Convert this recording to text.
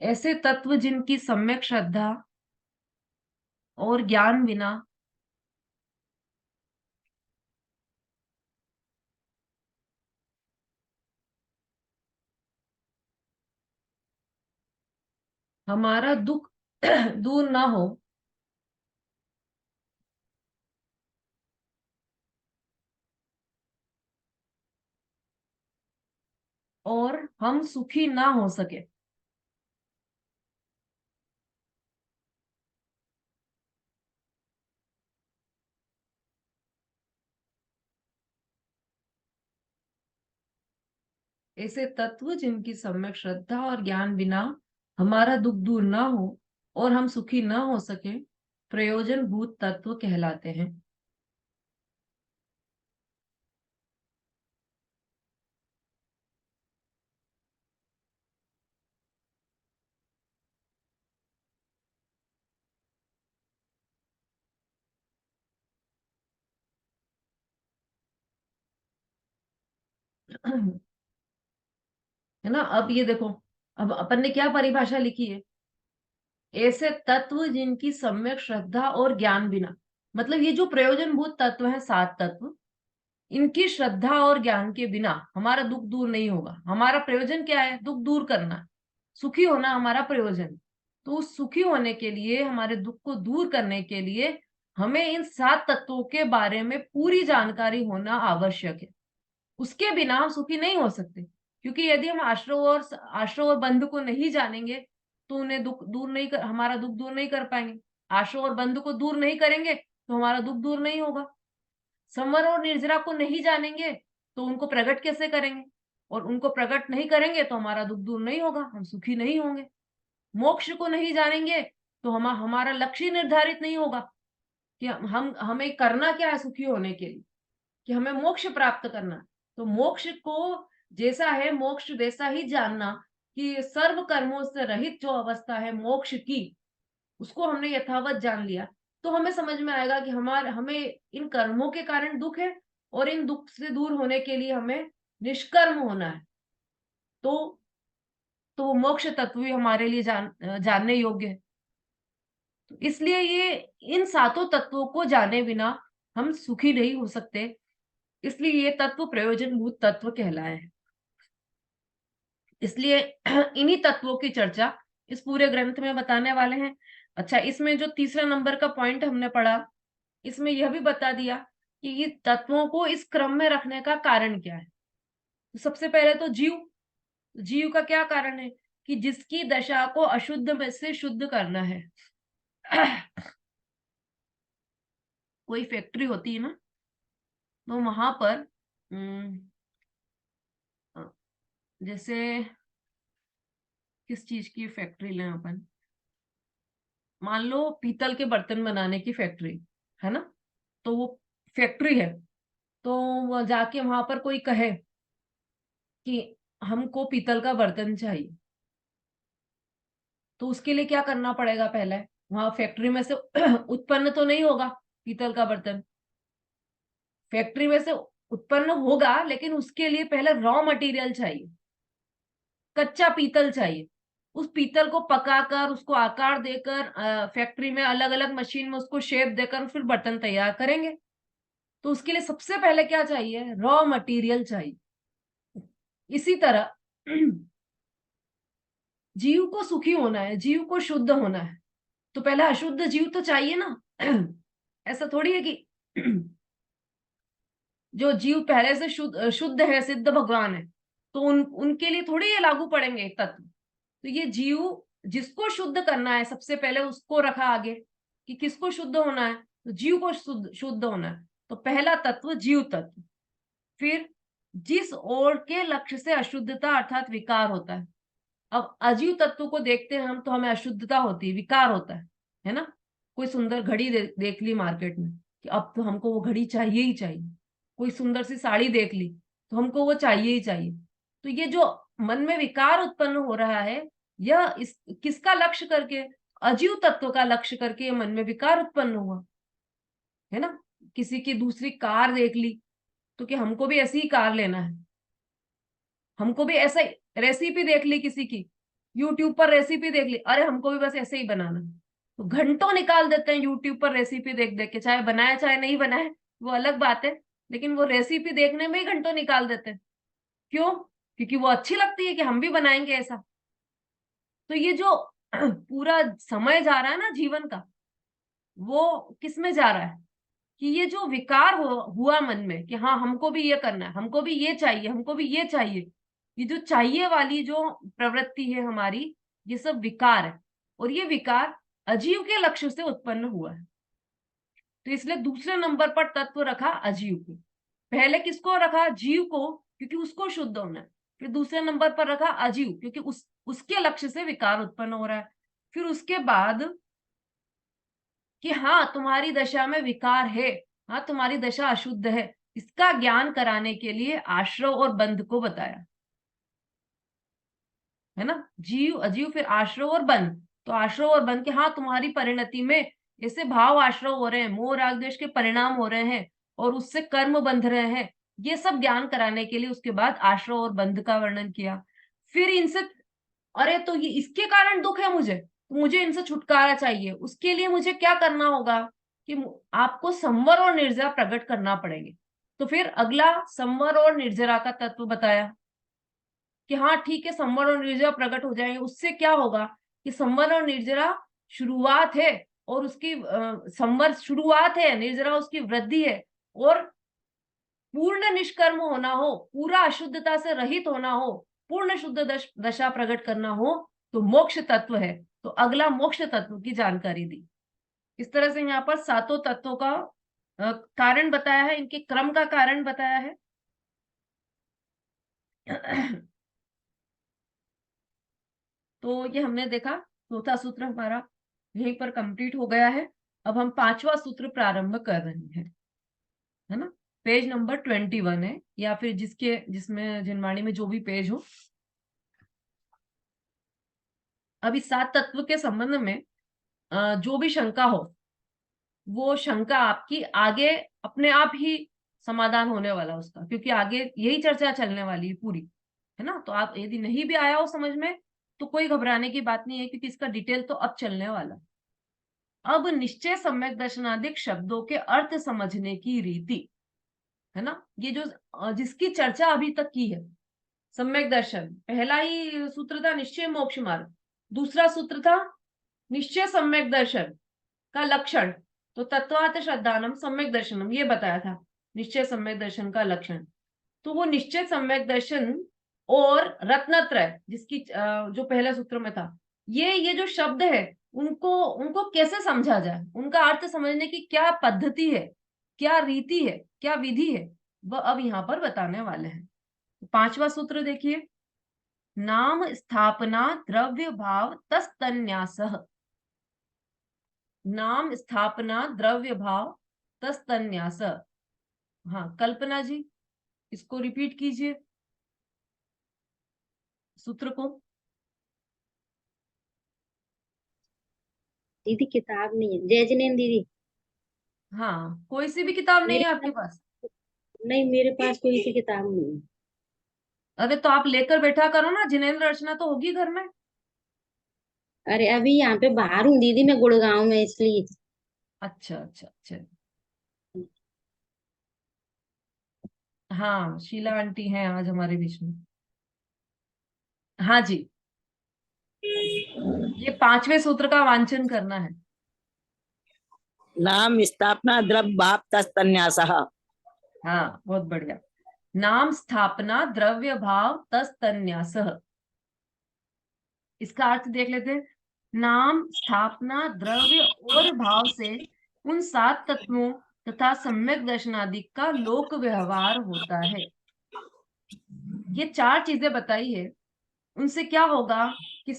ऐसे तत्व जिनकी सम्यक श्रद्धा और ज्ञान बिना हमारा दुख दूर ना हो और हम सुखी ना हो सके। ऐसे तत्व जिनकी सम्यक श्रद्धा और ज्ञान बिना हमारा दुख दूर ना हो और हम सुखी ना हो सके, प्रयोजन भूत तत्व कहलाते हैं। है ना। अब ये देखो, अब अपन ने क्या परिभाषा लिखी है, ऐसे तत्व जिनकी सम्यक श्रद्धा और ज्ञान बिना, मतलब ये जो प्रयोजनभूत तत्व है, सात तत्व, इनकी श्रद्धा और ज्ञान के बिना हमारा दुख दूर नहीं होगा। हमारा प्रयोजन क्या है? दुख दूर करना, सुखी होना हमारा प्रयोजन। तो उस सुखी होने के लिए, हमारे दुख को दूर करने के लिए हमें इन सात तत्वों के बारे में पूरी जानकारी होना आवश्यक है। उसके बिना हम सुखी नहीं हो सकते, क्योंकि यदि हम आश्रय और बंध को नहीं जानेंगे तो उन्हें दुख दूर नहीं कर, हमारा दुख दूर नहीं कर पाएंगे। आश्रय और बंध को दूर नहीं करेंगे तो हमारा दुख दूर नहीं होगा। संवर और निर्जरा को नहीं जानेंगे तो उनको प्रकट कैसे करेंगे, और उनको प्रकट नहीं करेंगे तो हमारा दुख दूर नहीं होगा, हम सुखी नहीं होंगे। मोक्ष को नहीं जानेंगे तो हमारा लक्ष्य निर्धारित नहीं होगा कि हम हमें करना क्या है सुखी होने के लिए, कि हमें मोक्ष प्राप्त करना है। तो मोक्ष को जैसा है मोक्ष वैसा ही जानना, कि सर्व कर्मों से रहित जो अवस्था है मोक्ष की, उसको हमने यथावत जान लिया, तो हमें समझ में आएगा कि हमें इन कर्मों के कारण दुख है, और इन दुख से दूर होने के लिए हमें निष्कर्म होना है। तो वो मोक्ष तत्व भी हमारे लिए जानने योग्य है। तो इसलिए ये इन सातों तत्वों को जाने बिना हम सुखी नहीं हो सकते। इसलिए ये तत्व प्रयोजनभूत तत्व कहलाए हैं। इसलिए इन्हीं तत्वों की चर्चा इस पूरे ग्रंथ में बताने वाले हैं। अच्छा, इसमें जो तीसरा नंबर का पॉइंट हमने पढ़ा, इसमें यह भी बता दिया कि ये तत्वों को इस क्रम में रखने का कारण क्या है। तो सबसे पहले तो जीव, जीव का क्या कारण है? कि जिसकी दशा को अशुद्ध में से शुद्ध करना है। कोई फैक्ट्री होती है ना, तो वहां पर जैसे किस चीज की फैक्ट्री लें अपन, मान लो पीतल के बर्तन बनाने की फैक्ट्री है ना। तो वो फैक्ट्री है, तो वो जाके वहां पर कोई कहे कि हमको पीतल का बर्तन चाहिए, तो उसके लिए क्या करना पड़ेगा? पहले वहां फैक्ट्री में से उत्पन्न तो नहीं होगा पीतल का बर्तन, फैक्ट्री में से उत्पन्न होगा, लेकिन उसके लिए पहले रॉ मटेरियल चाहिए, कच्चा पीतल चाहिए। उस पीतल को पकाकर, उसको आकार देकर, फैक्ट्री में अलग अलग मशीन में उसको शेप देकर फिर बर्तन तैयार करेंगे। तो उसके लिए सबसे पहले क्या चाहिए? रॉ मटेरियल चाहिए। इसी तरह जीव को सुखी होना है, जीव को शुद्ध होना है, तो पहले अशुद्ध जीव तो चाहिए ना। ऐसा थोड़ी है कि जो जीव पहले से शुद्ध शुद्ध है, सिद्ध भगवान है, तो उनके लिए थोड़ी ये लागू पड़ेंगे तत्व। तो ये जीव जिसको शुद्ध करना है, सबसे पहले उसको रखा आगे कि किसको शुद्ध होना है, तो जीव को शुद्ध शुद्ध होना है। तो पहला तत्व जीव तत्व। फिर जिस ओर के लक्ष्य से अशुद्धता अर्थात विकार होता है। अब अजीव तत्व को देखते हैं हम तो हमें अशुद्धता होती है, विकार होता है ना। कोई सुंदर घड़ी देख ली मार्केट में, कि अब तो हमको वो घड़ी चाहिए ही चाहिए। कोई सुंदर सी साड़ी देख ली तो हमको वो चाहिए ही चाहिए। तो ये जो मन में विकार उत्पन्न हो रहा है, यह इस किसका लक्ष्य करके? अजीव तत्व का लक्ष्य करके ये मन में विकार उत्पन्न हुआ, है ना। किसी की दूसरी कार देख ली तो कि हमको भी ऐसी ही कार लेना है, हमको भी ऐसा रेसिपी देख ली किसी की यूट्यूब पर रेसिपी देख ली, अरे हमको भी बस ऐसे ही बनाना, तो घंटों निकाल देते हैं यूट्यूब पर रेसिपी देख देख के, चाहे बनाए चाहे नहीं बनाए वो अलग बात है, लेकिन वो रेसिपी देखने में ही घंटों निकाल देते हैं। क्यों? क्योंकि वो अच्छी लगती है कि हम भी बनाएंगे ऐसा। तो ये जो पूरा समय जा रहा है ना जीवन का, वो किस में जा रहा है कि ये जो विकार हुआ मन में कि हाँ हमको भी ये करना है, हमको भी ये चाहिए, हमको भी ये चाहिए, ये जो चाहिए वाली जो प्रवृत्ति है हमारी, ये सब विकार है। और ये विकार अजीव के लक्ष्य से उत्पन्न हुआ है। तो इसलिए दूसरे नंबर पर तत्व रखा अजीव को। पहले किसको रखा? जीव को, क्योंकि उसको शुद्ध होना है। फिर दूसरे नंबर पर रखा अजीव, क्योंकि उसके लक्ष्य से विकार उत्पन्न हो रहा है। फिर उसके बाद कि हाँ तुम्हारी दशा में विकार है, हाँ तुम्हारी दशा अशुद्ध है, इसका ज्ञान कराने के लिए आश्रव और बंध को बताया, है ना। जीव अजीव फिर आश्रव और बंध। तो आश्रव और बंध के हाँ तुम्हारी परिणति में ऐसे भाव आश्रव हो रहे हैं, मोह राग द्वेष के परिणाम हो रहे हैं और उससे कर्म बंध रहे हैं, ये सब ज्ञान कराने के लिए उसके बाद आश्रव और बंध का वर्णन किया। फिर इनसे, अरे तो ये इसके कारण दुख है मुझे, तो मुझे इनसे छुटकारा चाहिए, उसके लिए मुझे क्या करना होगा कि आपको संवर और निर्जरा प्रकट करना पड़ेंगे। तो फिर अगला संवर और निर्जरा का तत्व बताया कि हाँ ठीक है संवर और निर्जरा प्रकट हो जाएंगे, उससे क्या होगा कि संवर और निर्जरा शुरुआत है और उसकी संवर शुरुआत है, निर्जरा उसकी वृद्धि है। और पूर्ण निष्कर्म होना हो, पूरा अशुद्धता से रहित होना हो, पूर्ण शुद्ध दशा प्रकट करना हो, तो मोक्ष तत्व है। तो अगला मोक्ष तत्व की जानकारी दी। इस तरह से यहाँ पर सातों तत्वों का कारण बताया है, इनके क्रम का कारण बताया है। तो ये हमने देखा, चौथा सूत्र हमारा यहीं पर कंप्लीट हो गया है। अब हम पांचवा सूत्र प्रारंभ कर रहे हैं, है ना। पेज नंबर 21 है, या फिर जिसमें जिनवाणी में जो भी पेज हो। अब इस सात तत्व के संबंध में जो भी शंका हो, वो शंका आपकी आगे अपने आप ही समाधान होने वाला उसका, क्योंकि आगे यही चर्चा चलने वाली है पूरी, है ना। तो आप यदि नहीं भी आया हो समझ में तो कोई घबराने की बात नहीं है, क्योंकि इसका डिटेल तो अब चलने वाला। अब निश्चय सम्यक दर्शनादिक शब्दों के अर्थ समझने की रीति, है ना। ये जो जिसकी चर्चा अभी तक की है, सम्यक दर्शन, पहला ही सूत्र था निश्चय मोक्ष मार्ग, दूसरा सूत्र था निश्चय सम्यक दर्शन का लक्षण। तो तत्वात श्रद्धानम सम्यक दर्शनम, ये बताया था निश्चय सम्यक दर्शन का लक्षण। तो वो निश्चय सम्यक दर्शन और रत्नत्रय, जिसकी जो पहला सूत्र में था, ये जो शब्द है उनको उनको कैसे समझा जाए, उनका अर्थ समझने की क्या पद्धति है, क्या रीति है, क्या विधि है, वह अब यहाँ पर बताने वाले हैं। पांचवा सूत्र देखिए, नाम स्थापना द्रव्य भाव तस्तन्यासः। नाम स्थापना द्रव्य भाव तस्तन्यास। हाँ कल्पना जी, इसको रिपीट कीजिए सूत्र को। दीदी किताब नहीं है, जय जिनेन्द्र दीदी। हाँ कोई सी भी किताब नहीं मेरे है आपके पास, पास? नहीं मेरे पास कोई सी किताब नहीं है। अरे तो आप लेकर बैठा करो ना, जिनेन्द्र रचना तो होगी घर में। अरे अभी यहाँ पे बाहर हूँ दीदी, मैं गुड़गांव में, इसलिए। अच्छा अच्छा अच्छा। हाँ शीला आंटी हैं आज हमारे बीच में। हाँ जी, ये पांचवें सूत्र का वांचन करना है। नाम स्थापना द्रव्य भाव तस्तन्यासः। हाँ बहुत बढ़िया। नाम स्थापना द्रव्य भाव तस्तन्यासः, इसका अर्थ देख लेते हैं। नाम स्थापना द्रव्य और भाव से उन सात तत्वों तथा सम्यक दर्शनादि का लोक व्यवहार होता है। ये चार चीजें बताई है, उनसे क्या होगा कि